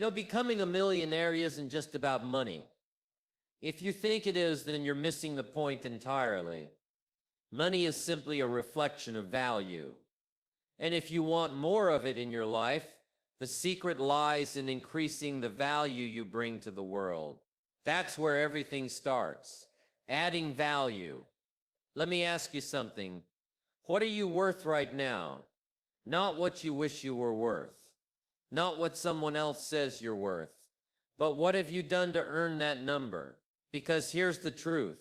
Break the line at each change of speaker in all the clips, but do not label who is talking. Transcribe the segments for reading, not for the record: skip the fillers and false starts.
Becoming a millionaire isn't just about money. If you think it is, then you're missing the point entirely. Money is simply a reflection of value. And if you want more of it in your life, the secret lies in increasing the value you bring to the world. That's where everything starts. Adding value. Let me ask you something. What are you worth right now? Not what you wish you were worth. Not what someone else says you're worth. But what have you done to earn that number? Because here's the truth.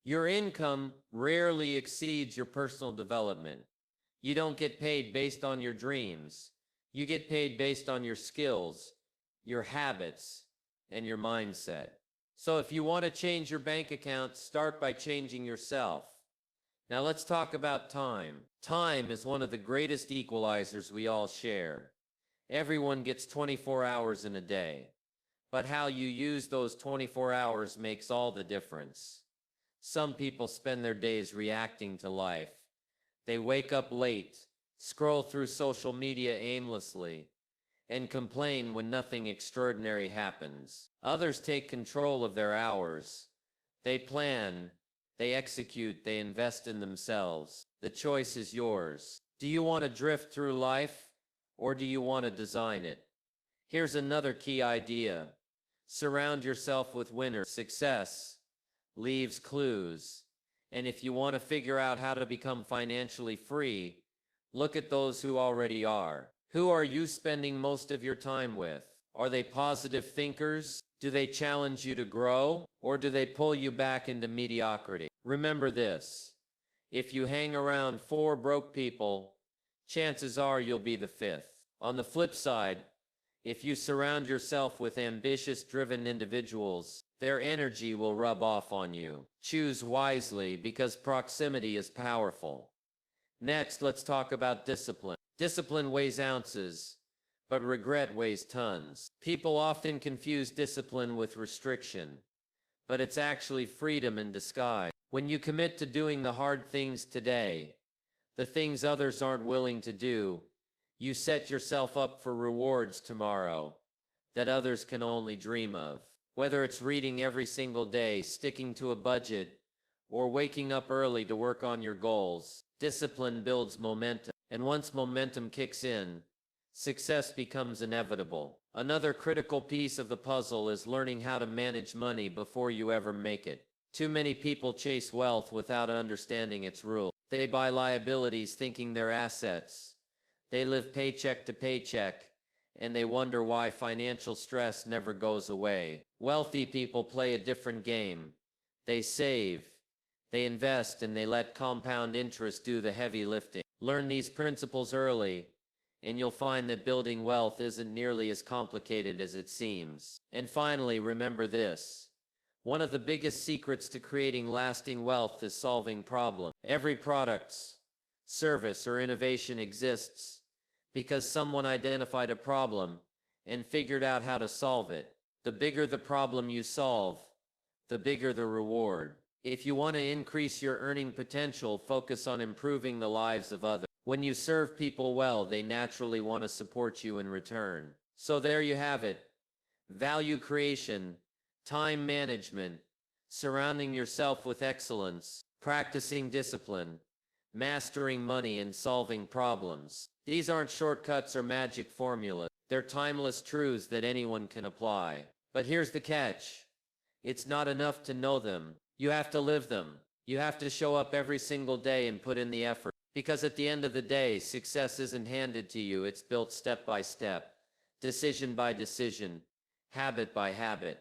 Your income rarely exceeds your personal development. You don't get paid based on your dreams. You get paid based on your skills, your habits, and your mindset. So if you want to change your bank account, start by changing yourself. Now let's talk about time. Time is one of the greatest equalizers we all share. Everyone gets 24 hours in a day. But how you use those 24 hours makes all the difference. Some people spend their days reacting to life. They wake up late, scroll through social media aimlessly, and complain when nothing extraordinary happens. Others take control of their hours. They plan, they execute, they invest in themselves. The choice is yours. Do you want to drift through life, or do you want to design it? Here's another key idea. Surround yourself with winners. Success leaves clues. And if you want to figure out how to become financially free, look at those who already are. Who are you spending most of your time with? Are they positive thinkers? Do they challenge you to grow? Or do they pull you back into mediocrity? Remember this. If you hang around 4 broke people, chances are you'll be the 5th. On the flip side, if you surround yourself with ambitious, driven individuals, their energy will rub off on you. Choose wisely because proximity is powerful. Next, let's talk about discipline. Discipline weighs ounces, but regret weighs tons. People often confuse discipline with restriction, but it's actually freedom in disguise. When you commit to doing the hard things today, the things others aren't willing to do, you set yourself up for rewards tomorrow that others can only dream of. Whether it's reading every single day, sticking to a budget, or waking up early to work on your goals, discipline builds momentum. And once momentum kicks in, success becomes inevitable. Another critical piece of the puzzle is learning how to manage money before you ever make it. Too many people chase wealth without understanding its rules. They buy liabilities thinking they're assets. They live paycheck to paycheck, and they wonder why financial stress never goes away. Wealthy people play a different game. They save, they invest, and they let compound interest do the heavy lifting. Learn these principles early, and you'll find that building wealth isn't nearly as complicated as it seems. And finally, remember this. One of the biggest secrets to creating lasting wealth is solving problems. Every product, service, or innovation exists because someone identified a problem and figured out how to solve it. The bigger the problem you solve, the bigger the reward. If you want to increase your earning potential, focus on improving the lives of others. When you serve people well, they naturally want to support you in return. So there you have it. Value creation, time management, surrounding yourself with excellence, practicing discipline, mastering money, and solving problems. These aren't shortcuts or magic formulas. They're timeless truths that anyone can apply. But here's the catch. It's not enough to know them. You have to live them. You have to show up every single day and put in the effort. Because at the end of the day, success isn't handed to you. It's built step by step, decision by decision, habit by habit.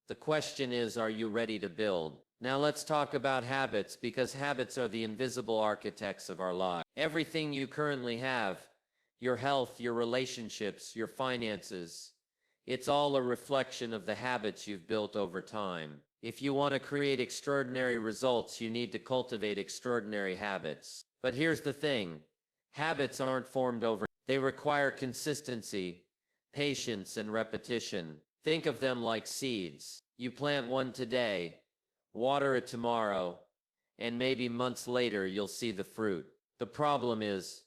The question is, are you ready to build? Now let's talk about habits, because habits are the invisible architects of our lives. Everything you currently have, your health, your relationships, your finances, it's all a reflection of the habits you've built over time. If you want to create extraordinary results, you need to cultivate extraordinary habits. But here's the thing. Habits aren't formed overnight. They require consistency, patience, and repetition. Think of them like seeds. You plant one today, water it tomorrow, and maybe months later you'll see the fruit. The problem is,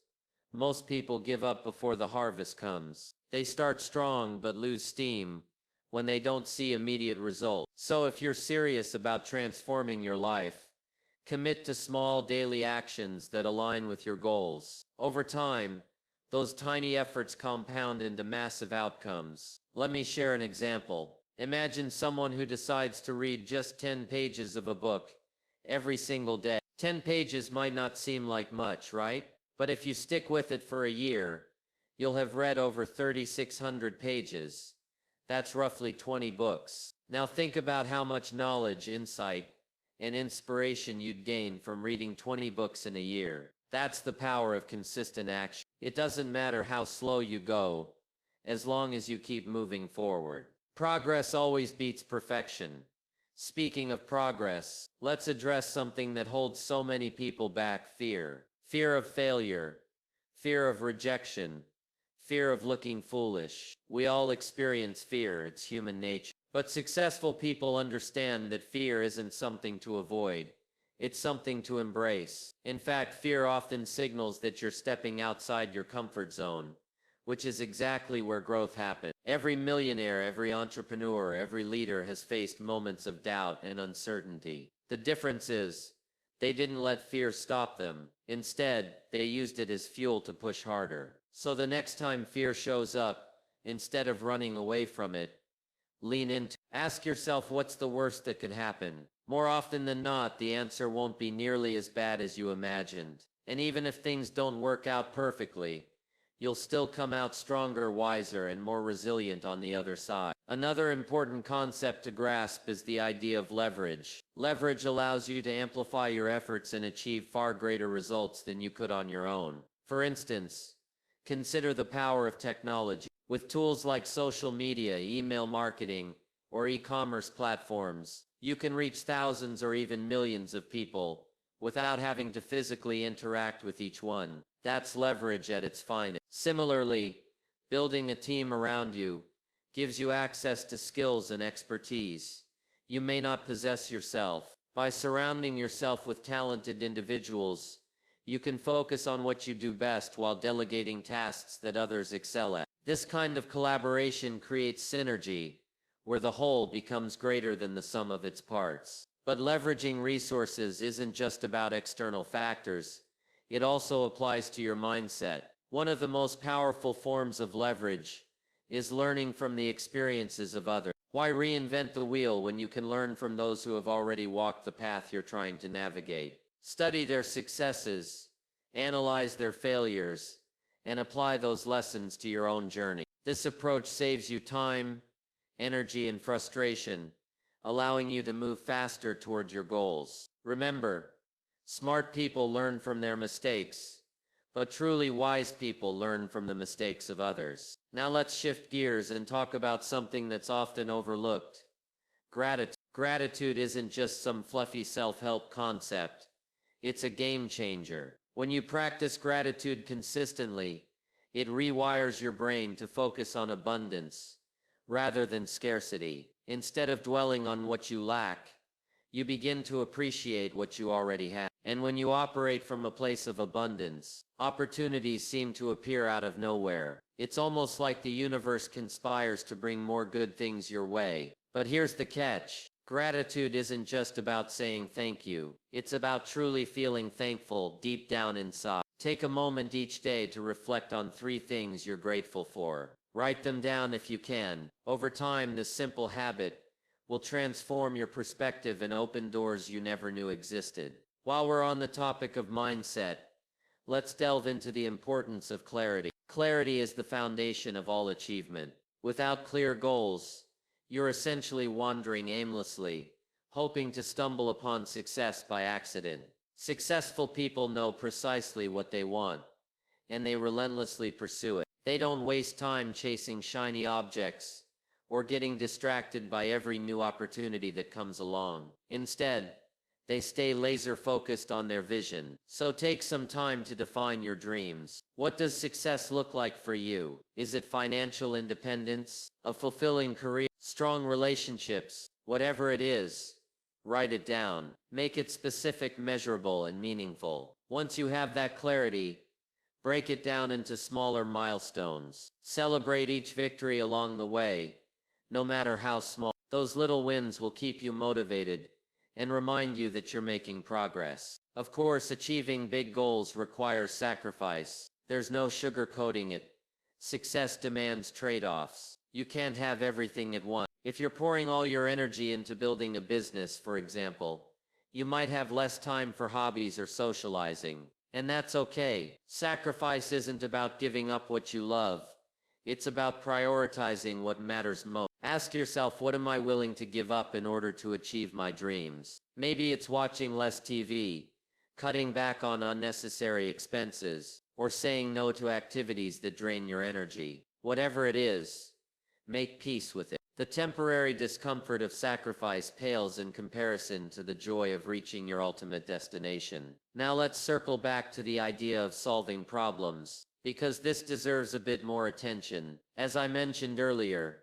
most people give up before the harvest comes. They start strong but lose steam when they don't see immediate results. So if you're serious about transforming your life, commit to small daily actions that align with your goals. Over time, those tiny efforts compound into massive outcomes. Let me share an example. Imagine someone who decides to read just 10 pages of a book every single day. 10 pages might not seem like much, right? But if you stick with it for a year, you'll have read over 3,600 pages. That's roughly 20 books. Now think about how much knowledge, insight, and inspiration you'd gain from reading 20 books in a year. That's the power of consistent action. It doesn't matter how slow you go, as long as you keep moving forward. Progress always beats perfection. Speaking of progress, let's address something that holds so many people back: fear. Fear of failure, fear of rejection, fear of looking foolish. We all experience fear, it's human nature. But successful people understand that fear isn't something to avoid. It's something to embrace. In fact, fear often signals that you're stepping outside your comfort zone, which is exactly where growth happens. Every millionaire, every entrepreneur, every leader has faced moments of doubt and uncertainty. The difference is, they didn't let fear stop them. Instead, they used it as fuel to push harder. So the next time fear shows up, instead of running away from it, lean into. Ask yourself, what's the worst that could happen? More often than not, the answer won't be nearly as bad as you imagined. And even if things don't work out perfectly, you'll still come out stronger, wiser, and more resilient on the other side. Another important concept to grasp is the idea of leverage. Leverage allows you to amplify your efforts and achieve far greater results than you could on your own. For instance, consider the power of technology. With tools like social media, email marketing, or e-commerce platforms, you can reach thousands or even millions of people without having to physically interact with each one. That's leverage at its finest. Similarly, building a team around you gives you access to skills and expertise you may not possess yourself. By surrounding yourself with talented individuals, you can focus on what you do best while delegating tasks that others excel at. This kind of collaboration creates synergy, where the whole becomes greater than the sum of its parts. But leveraging resources isn't just about external factors. It also applies to your mindset. One of the most powerful forms of leverage is learning from the experiences of others. Why reinvent the wheel when you can learn from those who have already walked the path you're trying to navigate? Study their successes, analyze their failures, and apply those lessons to your own journey. This approach saves you time, energy, and frustration, allowing you to move faster towards your goals. Remember, smart people learn from their mistakes, but truly wise people learn from the mistakes of others. Now let's shift gears and talk about something that's often overlooked: gratitude. Gratitude isn't just some fluffy self-help concept. It's a game changer. When you practice gratitude consistently, it rewires your brain to focus on abundance rather than scarcity. Instead of dwelling on what you lack, you begin to appreciate what you already have. And when you operate from a place of abundance, opportunities seem to appear out of nowhere. It's almost like the universe conspires to bring more good things your way. But here's the catch. Gratitude isn't just about saying thank you. It's about truly feeling thankful deep down inside. Take a moment each day to reflect on 3 things you're grateful for. Write them down if you can. Over time, this simple habit will transform your perspective and open doors you never knew existed. While we're on the topic of mindset, let's delve into the importance of clarity. Clarity is the foundation of all achievement. Without clear goals, you're essentially wandering aimlessly, hoping to stumble upon success by accident. Successful people know precisely what they want, and they relentlessly pursue it. They don't waste time chasing shiny objects or getting distracted by every new opportunity that comes along. Instead, they stay laser-focused on their vision. So take some time to define your dreams. What does success look like for you? Is it financial independence, a fulfilling career, strong relationships? Whatever it is, write it down. Make it specific, measurable, and meaningful. Once you have that clarity, Break it down into smaller milestones. Celebrate each victory along the way, no matter how small. Those little wins will keep you motivated and remind you that you're making progress. Of course, achieving big goals requires sacrifice. There's no sugarcoating it. Success demands trade-offs. You can't have everything at once. If you're pouring all your energy into building a business, for example, you might have less time for hobbies or socializing. And that's okay. Sacrifice isn't about giving up what you love. It's about prioritizing what matters most. Ask yourself, what am I willing to give up in order to achieve my dreams? Maybe it's watching less TV, cutting back on unnecessary expenses, or saying no to activities that drain your energy. Whatever it is, make peace with it. The temporary discomfort of sacrifice pales in comparison to the joy of reaching your ultimate destination. Now let's circle back to the idea of solving problems, because this deserves a bit more attention. As I mentioned earlier,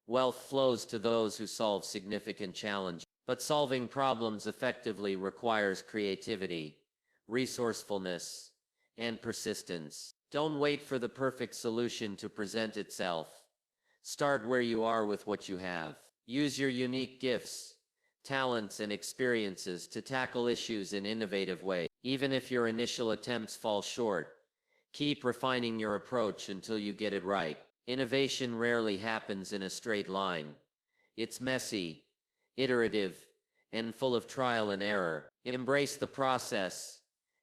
wealth flows to those who solve significant challenges. But solving problems effectively requires creativity, resourcefulness, and persistence. Don't wait for the perfect solution to present itself. Start where you are with what you have. Use your unique gifts, talents, and experiences to tackle issues in innovative ways. Even if your initial attempts fall short, keep refining your approach until you get it right. Innovation rarely happens in a straight line. It's messy, iterative, and full of trial and error. Embrace the process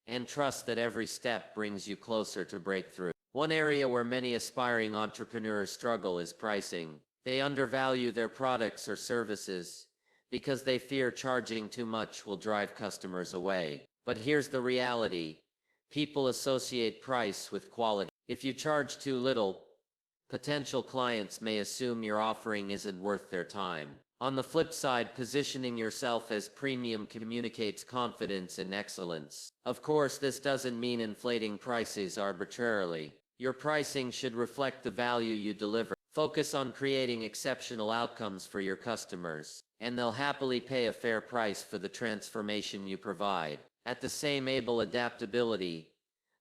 and trust that every step brings you closer to breakthrough. One area where many aspiring entrepreneurs struggle is pricing. They undervalue their products or services because they fear charging too much will drive customers away. But here's the reality. People associate price with quality. If you charge too little, potential clients may assume your offering isn't worth their time. On the flip side, positioning yourself as premium communicates confidence and excellence. Of course, this doesn't mean inflating prices arbitrarily. Your pricing should reflect the value you deliver. Focus on creating exceptional outcomes for your customers, and they'll happily pay a fair price for the transformation you provide. At the same able adaptability,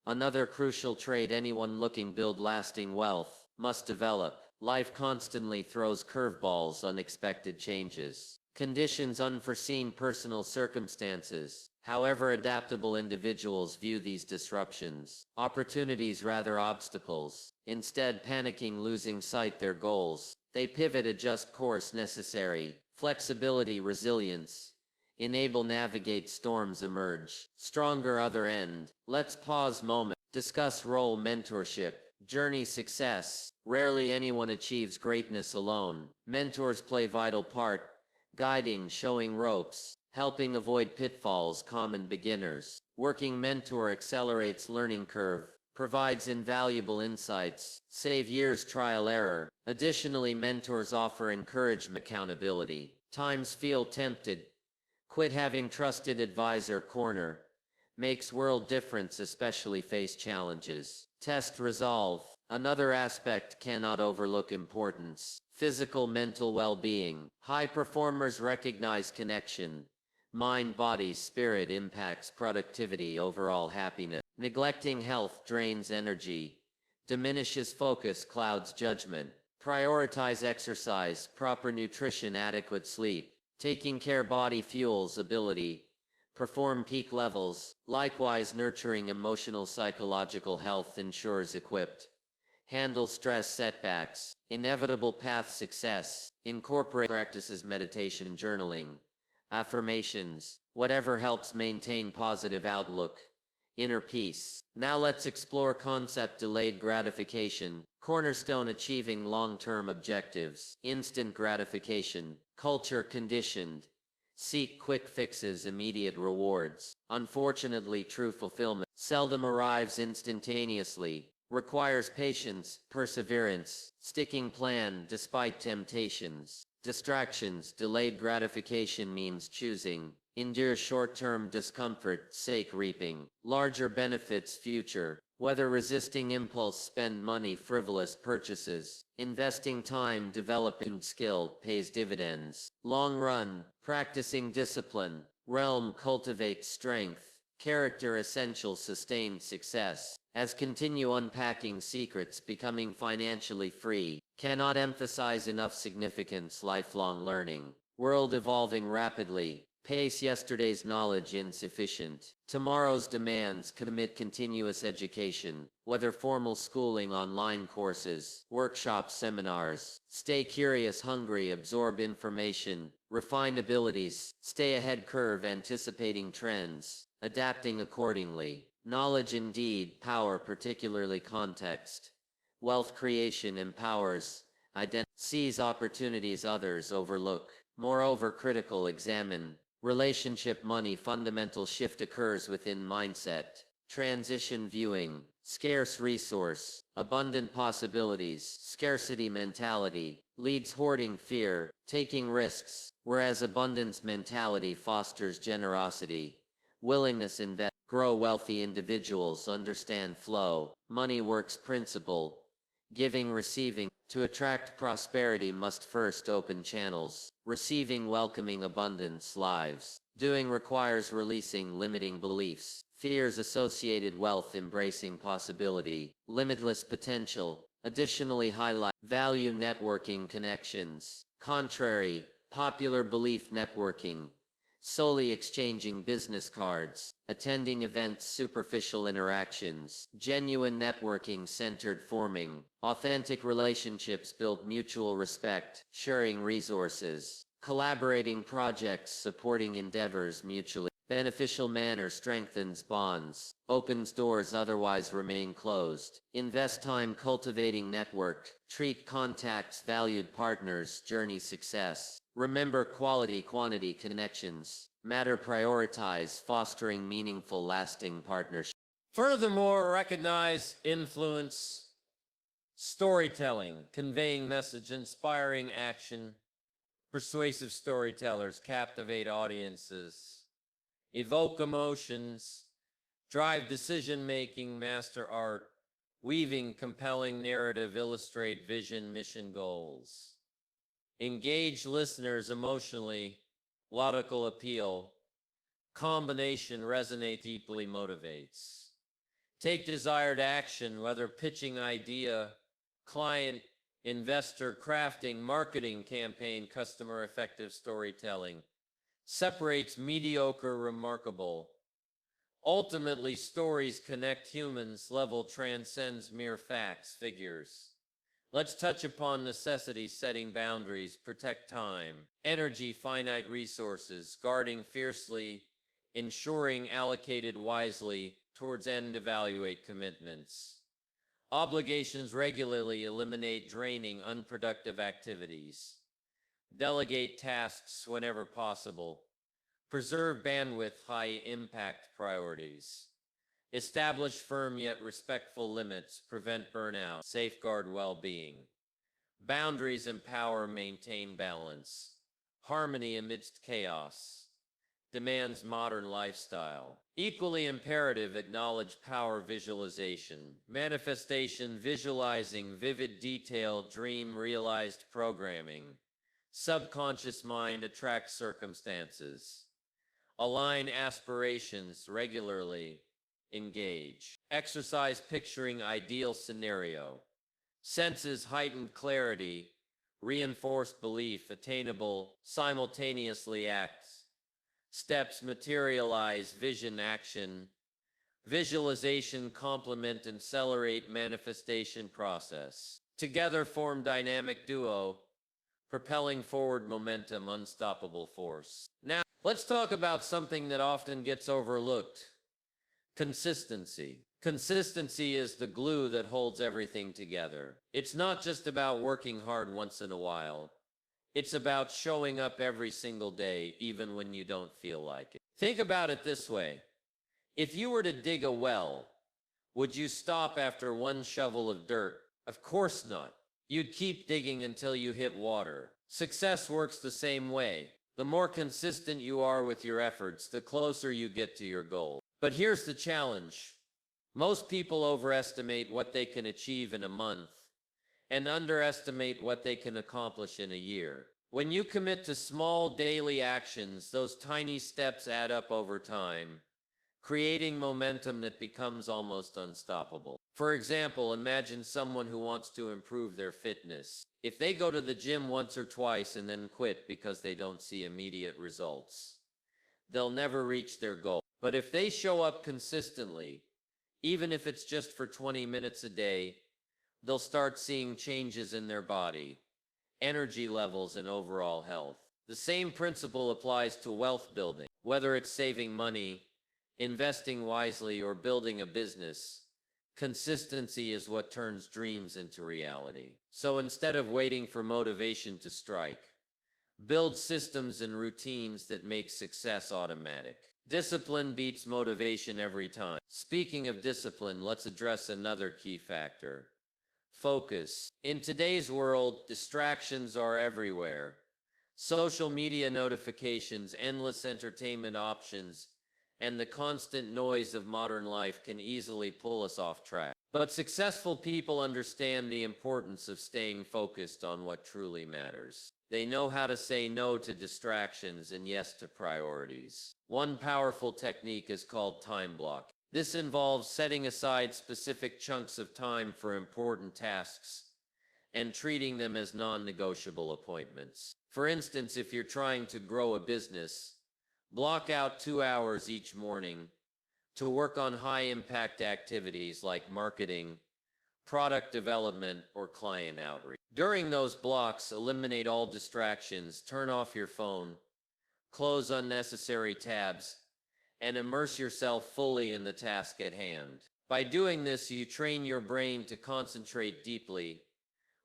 another crucial trait anyone looking to build lasting wealth must develop. Life constantly throws curveballs, unexpected changes, conditions, unforeseen personal circumstances. However, adaptable individuals view these disruptions, opportunities rather obstacles. Instead, panicking, losing sight their goals, they pivot, adjust course necessary. Flexibility, resilience, enable navigate storms, emerge stronger other end. Let's pause moment. Discuss role mentorship. Journey success. Rarely anyone achieves greatness alone. Mentors play vital part, guiding, showing ropes, helping avoid pitfalls common beginners. Working mentor accelerates learning curve, provides invaluable insights, save years trial error. Additionally, mentors offer encouragement, accountability. Times feel tempted. Quit having trusted advisor corner. Makes world difference, especially face challenges. Test resolve. Another aspect cannot overlook importance. Physical mental well-being. High performers recognize connection. Mind, body, spirit impacts productivity, overall happiness. Neglecting health drains energy, diminishes focus, clouds judgment. Prioritize exercise, proper nutrition, adequate sleep. Taking care body fuels ability. Perform peak levels. Likewise, nurturing emotional psychological health ensures equipped. Handle stress, setbacks. Inevitable path success. Incorporate practices, meditation, journaling, affirmations, whatever helps maintain positive outlook, inner peace. Now let's explore concept delayed gratification. Cornerstone achieving long-term objectives. Instant gratification. Culture conditioned. Seek quick fixes, immediate rewards. Unfortunately, true fulfillment seldom arrives instantaneously. Requires patience, perseverance, sticking plan despite temptations. Distractions. Delayed gratification means choosing. Endure short-term discomfort, sake reaping larger benefits future. Whether resisting impulse, spend money, frivolous purchases. Investing time, developing skill, pays dividends. Long run, practicing discipline. Realm, cultivate strength. character essential sustained success. As continue unpacking secrets becoming financially free, cannot emphasize enough significance lifelong learning. World evolving rapidly, pace yesterday's knowledge insufficient. Tomorrow's demands commit continuous education, whether formal schooling, online courses, workshops, seminars. Stay curious, hungry, absorb information, refine abilities, stay ahead curve, anticipating trends, adapting accordingly. Knowledge indeed, power, particularly context. Wealth creation empowers, seize opportunities others overlook. Moreover, critical examine. Relationship money fundamental shift occurs within mindset. Transition viewing. Scarce resource. Abundant possibilities. Scarcity mentality leads hoarding fear, taking risks, whereas abundance mentality fosters generosity, willingness invest. Grow wealthy individuals understand flow, money works principle, giving, receiving. To attract prosperity must first open channels, receiving, welcoming abundance lives. Doing requires releasing limiting beliefs, fears associated wealth, embracing possibility, limitless potential. Additionally, highlight value networking connections. Contrary, popular belief networking. Solely exchanging business cards, attending events, superficial interactions. Genuine networking centered forming, authentic relationships build mutual respect, sharing resources, collaborating projects, supporting endeavors mutually. Beneficial manner strengthens bonds, opens doors otherwise remain closed. Invest time cultivating network, treat contacts, valued partners, journey success. Remember quality, quantity connections, matter prioritize, fostering meaningful lasting partnership. Furthermore, recognize influence, storytelling, conveying message, inspiring action. Persuasive storytellers captivate audiences, evoke emotions, drive decision-making, master art, weaving compelling narrative, illustrate vision, mission, goals. Engage listeners emotionally, logical appeal, combination resonate deeply, motivates. Take desired action, whether pitching idea, client, investor, crafting, marketing campaign, customer, effective storytelling. Separates mediocre, remarkable. Ultimately, stories connect humans, level transcends mere facts, figures. Let's touch upon necessity, setting boundaries, protect time, energy, finite resources, guarding fiercely, ensuring allocated wisely, towards end, evaluate commitments. Obligations regularly eliminate draining, unproductive activities. Delegate tasks whenever possible. Preserve bandwidth, high impact priorities. Establish firm yet respectful limits, prevent burnout, safeguard well-being. Boundaries empower, maintain balance. Harmony amidst chaos. Demands modern lifestyle. Equally imperative, acknowledge power, visualization. Manifestation, visualizing, vivid detail, dream, realized programming. Subconscious mind attracts circumstances. Align aspirations regularly. Engage. Exercise picturing ideal scenario. Senses heightened clarity. Reinforced belief attainable. Simultaneously acts. Steps materialize vision action. Visualization complement and accelerate manifestation process. Together form dynamic duo. Propelling forward momentum, unstoppable force. Now, let's talk about something that often gets overlooked. Consistency. Consistency is the glue that holds everything together. It's not just about working hard once in a while. It's about showing up every single day, even when you don't feel like it. Think about it this way. If you were to dig a well, would you stop after one shovel of dirt? Of course not. You'd keep digging until you hit water. Success works the same way. The more consistent you are with your efforts, the closer you get to your goal. But here's the challenge. Most people overestimate what they can achieve in a month and underestimate what they can accomplish in a year. When you commit to small daily actions, those tiny steps add up over time, creating momentum that becomes almost unstoppable. For example, imagine someone who wants to improve their fitness. If they go to the gym once or twice and then quit because they don't see immediate results, they'll never reach their goal. But if they show up consistently, even if it's just for 20 minutes a day, they'll start seeing changes in their body, energy levels, and overall health. The same principle applies to wealth building. Whether it's saving money, investing wisely, or building a business, consistency is what turns dreams into reality. So instead of waiting for motivation to strike, build systems and routines that make success automatic. Discipline beats motivation every time. Speaking of discipline, let's address another key factor: focus. In today's world, distractions are everywhere. Social media notifications, endless entertainment options, and the constant noise of modern life can easily pull us off track. But successful people understand the importance of staying focused on what truly matters. They know how to say no to distractions and yes to priorities. One powerful technique is called time block. This involves setting aside specific chunks of time for important tasks and treating them as non-negotiable appointments. For instance, if you're trying to grow a business, block out 2 hours each morning to work on high-impact activities like marketing, product development, or client outreach. During those blocks, eliminate all distractions, turn off your phone, close unnecessary tabs, and immerse yourself fully in the task at hand. By doing this, you train your brain to concentrate deeply,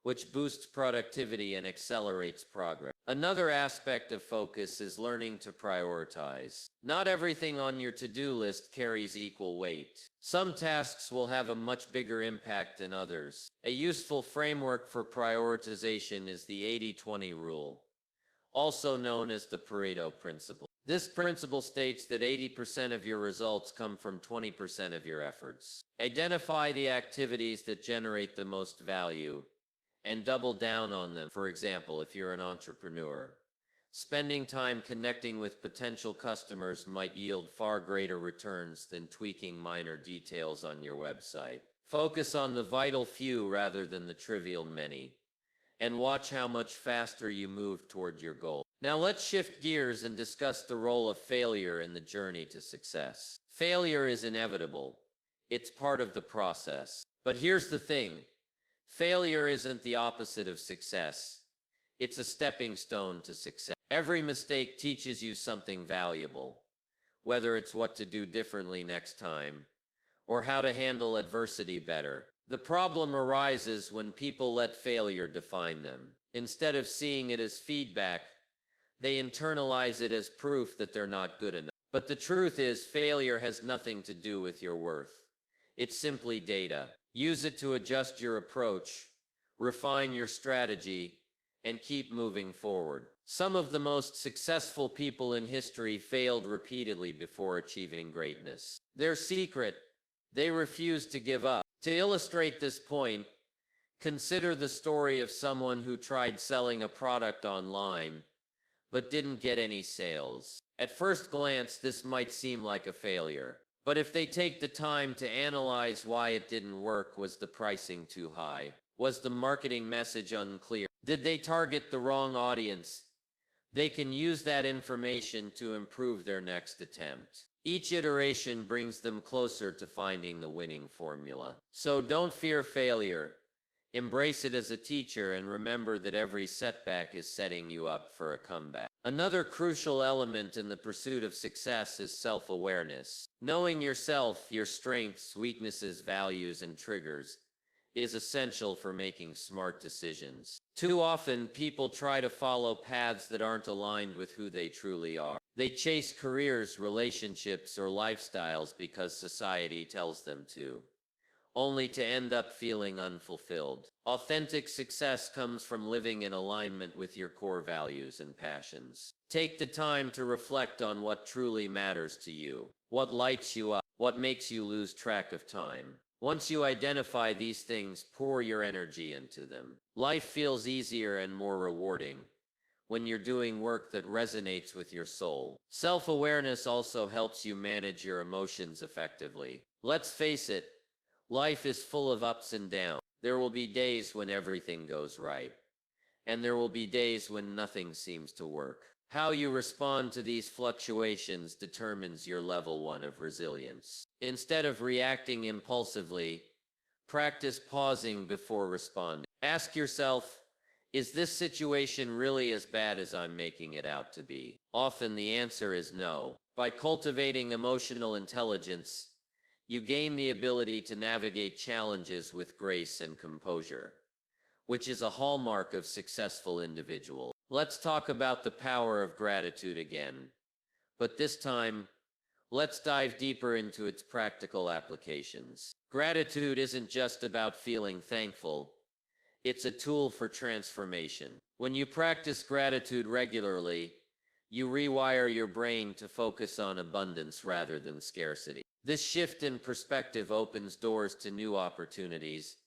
which boosts productivity and accelerates progress. Another aspect of focus is learning to prioritize. Not everything on your to-do list carries equal weight. Some tasks will have a much bigger impact than others. A useful framework for prioritization is the 80-20 rule, also known as the Pareto principle. This principle states that 80% of your results come from 20% of your efforts. Identify the activities that generate the most value and double down on them. For example, if you're an entrepreneur, spending time connecting with potential customers might yield far greater returns than tweaking minor details on your website. Focus on the vital few rather than the trivial many, and watch how much faster you move toward your goal. Now let's shift gears and discuss the role of failure in the journey to success. Failure is inevitable. It's part of the process. But here's the thing: failure isn't the opposite of success. It's a stepping stone to success. Every mistake teaches you something valuable, whether it's what to do differently next time or how to handle adversity better. The problem arises when people let failure define them. Instead of seeing it as feedback, they internalize it as proof that they're not good enough. But the truth is, failure has nothing to do with your worth. It's simply data. Use it to adjust your approach, refine your strategy, and keep moving forward. Some of the most successful people in history failed repeatedly before achieving greatness. Their secret: they refused to give up. To illustrate this point, consider the story of someone who tried selling a product online but didn't get any sales. At first glance, this might seem like a failure. But if they take the time to analyze why it didn't work: was the pricing too high? Was the marketing message unclear? Did they target the wrong audience? They can use that information to improve their next attempt. Each iteration brings them closer to finding the winning formula. So don't fear failure. Embrace it as a teacher, and remember that every setback is setting you up for a comeback. Another crucial element in the pursuit of success is self-awareness. Knowing yourself, your strengths, weaknesses, values, and triggers is essential for making smart decisions. Too often, people try to follow paths that aren't aligned with who they truly are. They chase careers, relationships, or lifestyles because society tells them to, only to end up feeling unfulfilled. Authentic success comes from living in alignment with your core values and passions. Take the time to reflect on what truly matters to you, what lights you up, what makes you lose track of time. Once you identify these things, pour your energy into them. Life feels easier and more rewarding when you're doing work that resonates with your soul. Self-awareness also helps you manage your emotions effectively. Let's face it, life is full of ups and downs. There will be days when everything goes right, and there will be days when nothing seems to work. How you respond to these fluctuations determines your level 1 of resilience. Instead of reacting impulsively, practice pausing before responding. Ask yourself, is this situation really as bad as I'm making it out to be? Often the answer is no. By cultivating emotional intelligence, you gain the ability to navigate challenges with grace and composure, which is a hallmark of successful individuals. Let's talk about the power of gratitude again. But this time, let's dive deeper into its practical applications. Gratitude isn't just about feeling thankful. It's a tool for transformation. When you practice gratitude regularly, you rewire your brain to focus on abundance rather than scarcity. This shift in perspective opens doors to new opportunities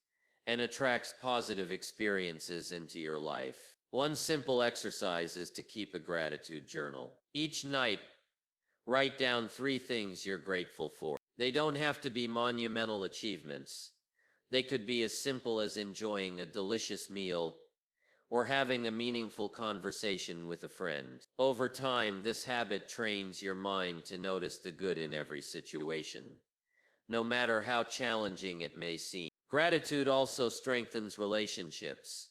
and attracts positive experiences into your life. One simple exercise is to keep a gratitude journal. Each night, write down 3 things you're grateful for. They don't have to be monumental achievements. They could be as simple as enjoying a delicious meal or having a meaningful conversation with a friend. Over time, this habit trains your mind to notice the good in every situation, no matter how challenging it may seem. Gratitude also strengthens relationships,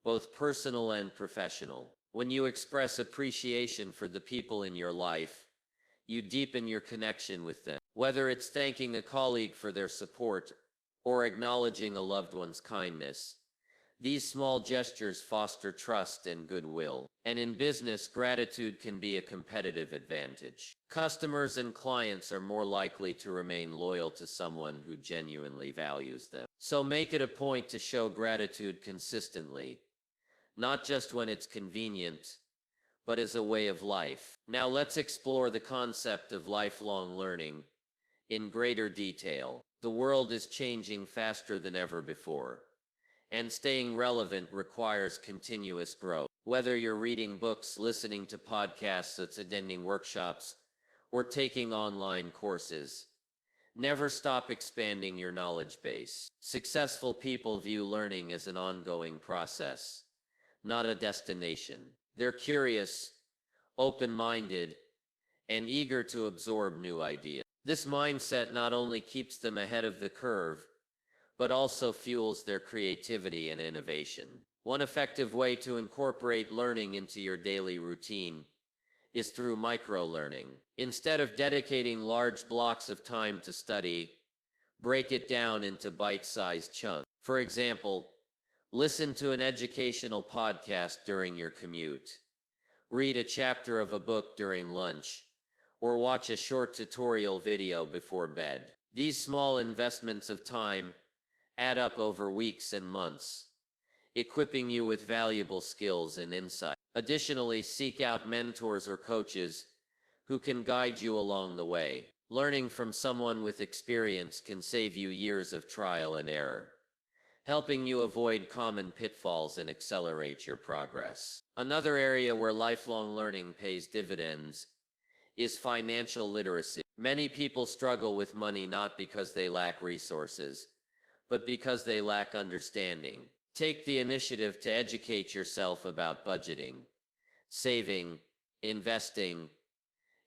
both personal and professional. When you express appreciation for the people in your life, you deepen your connection with them. Whether it's thanking a colleague for their support or acknowledging a loved one's kindness, these small gestures foster trust and goodwill. And in business, gratitude can be a competitive advantage. Customers and clients are more likely to remain loyal to someone who genuinely values them. So make it a point to show gratitude consistently, not just when it's convenient, but as a way of life. Now let's explore the concept of lifelong learning in greater detail. The world is changing faster than ever before, and staying relevant requires continuous growth. Whether you're reading books, listening to podcasts, attending workshops, or taking online courses, never stop expanding your knowledge base. Successful people view learning as an ongoing process, not a destination. They're curious, open-minded, and eager to absorb new ideas. This mindset not only keeps them ahead of the curve, but also fuels their creativity and innovation. One effective way to incorporate learning into your daily routine is through micro-learning. Instead of dedicating large blocks of time to study, break it down into bite-sized chunks. For example, listen to an educational podcast during your commute, read a chapter of a book during lunch, or watch a short tutorial video before bed. These small investments of time add up over weeks and months, equipping you with valuable skills and insight. Additionally, seek out mentors or coaches who can guide you along the way. Learning from someone with experience can save you years of trial and error, helping you avoid common pitfalls and accelerate your progress. Another area where lifelong learning pays dividends is financial literacy. Many people struggle with money not because they lack resources, but because they lack understanding. Take the initiative to educate yourself about budgeting, saving, investing,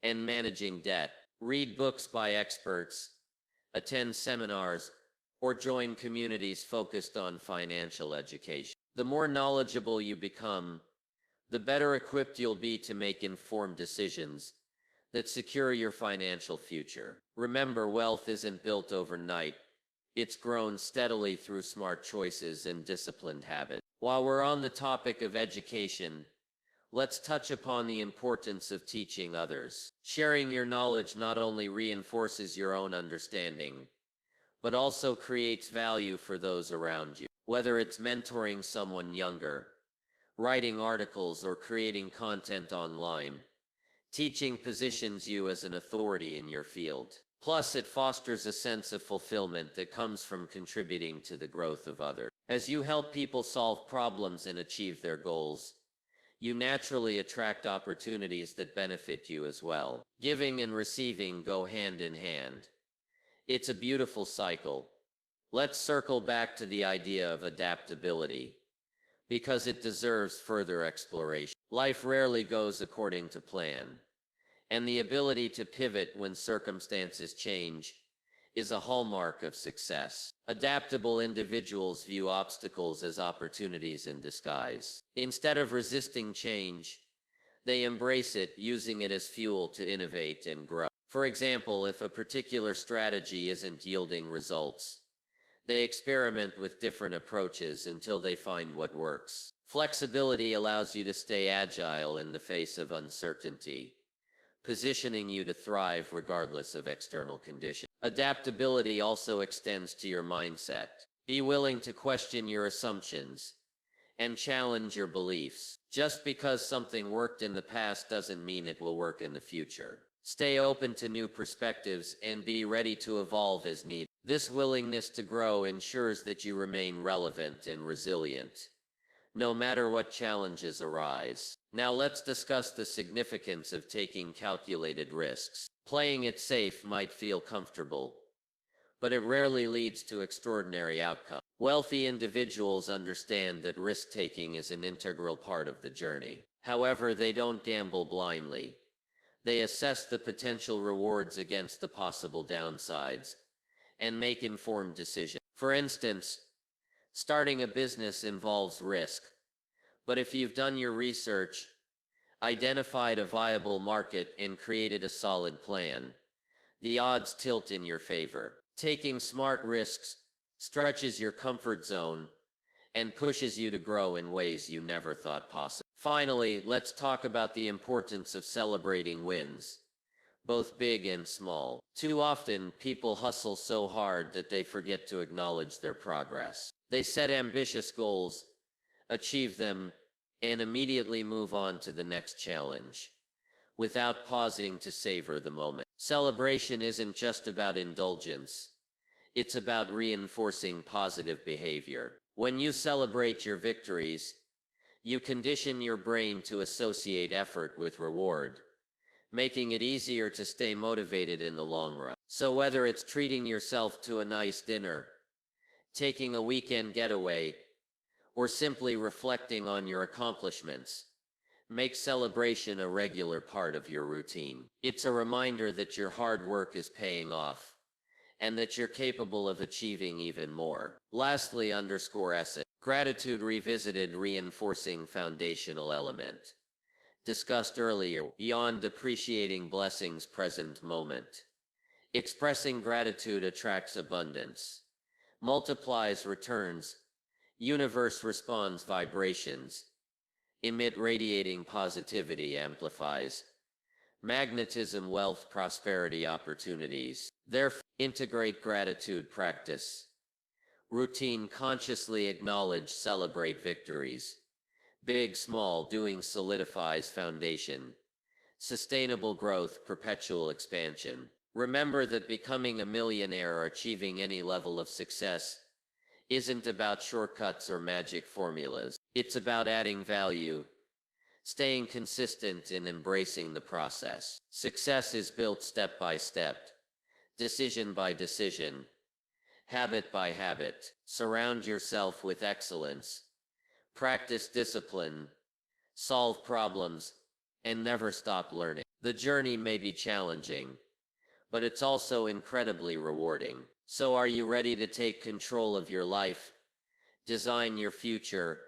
and managing debt. Read books by experts, attend seminars, or join communities focused on financial education. The more knowledgeable you become, the better equipped you'll be to make informed decisions that secure your financial future. Remember, wealth isn't built overnight. It's grown steadily through smart choices and disciplined habits. While we're on the topic of education, let's touch upon the importance of teaching others. Sharing your knowledge not only reinforces your own understanding, but also creates value for those around you. Whether it's mentoring someone younger, writing articles, or creating content online, teaching positions you as an authority in your field. Plus, it fosters a sense of fulfillment that comes from contributing to the growth of others. As you help people solve problems and achieve their goals, you naturally attract opportunities that benefit you as well. Giving and receiving go hand in hand. It's a beautiful cycle. Let's circle back to the idea of adaptability, because it deserves further exploration. Life rarely goes according to plan, and the ability to pivot when circumstances change is a hallmark of success. Adaptable individuals view obstacles as opportunities in disguise. Instead of resisting change, they embrace it, using it as fuel to innovate and grow. For example, if a particular strategy isn't yielding results, they experiment with different approaches until they find what works. Flexibility allows you to stay agile in the face of uncertainty, positioning you to thrive regardless of external conditions. Adaptability also extends to your mindset. Be willing to question your assumptions and challenge your beliefs. Just because something worked in the past doesn't mean it will work in the future. Stay open to new perspectives and be ready to evolve as needed. This willingness to grow ensures that you remain relevant and resilient, no matter what challenges arise. Now let's discuss the significance of taking calculated risks. Playing it safe might feel comfortable, but it rarely leads to extraordinary outcomes. Wealthy individuals understand that risk-taking is an integral part of the journey. However, they don't gamble blindly. They assess the potential rewards against the possible downsides and make informed decisions. For instance, starting a business involves risk, but if you've done your research, identified a viable market, and created a solid plan, the odds tilt in your favor. Taking smart risks stretches your comfort zone and pushes you to grow in ways you never thought possible. Finally, let's talk about the importance of celebrating wins, both big and small. Too often, people hustle so hard that they forget to acknowledge their progress. They set ambitious goals, achieve them, and immediately move on to the next challenge, without pausing to savor the moment. Celebration isn't just about indulgence. It's about reinforcing positive behavior. When you celebrate your victories, you condition your brain to associate effort with reward, making it easier to stay motivated in the long run. So whether it's treating yourself to a nice dinner, taking a weekend getaway, or simply reflecting on your accomplishments, make celebration a regular part of your routine. It's a reminder that your hard work is paying off, and that you're capable of achieving even more. Lastly, underscore essence. Gratitude revisited, reinforcing foundational element discussed earlier. Beyond appreciating blessings, present moment. Expressing gratitude attracts abundance, multiplies returns, universe responds vibrations, emit radiating positivity, amplifies, magnetism, wealth, prosperity, opportunities. Therefore, integrate gratitude practice. Routine, consciously acknowledge, celebrate victories. Big, small, doing solidifies foundation. Sustainable growth, perpetual expansion. Remember that becoming a millionaire or achieving any level of success isn't about shortcuts or magic formulas. It's about adding value, staying consistent, and embracing the process. Success is built step by step, decision by decision, habit by habit. Surround yourself with excellence, practice discipline, solve problems, and never stop learning. The journey may be challenging, but it's also incredibly rewarding. So are you ready to take control of your life, design your future,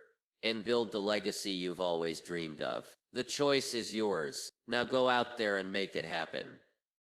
and build the legacy you've always dreamed of? The choice is yours. Now go out there and make it happen.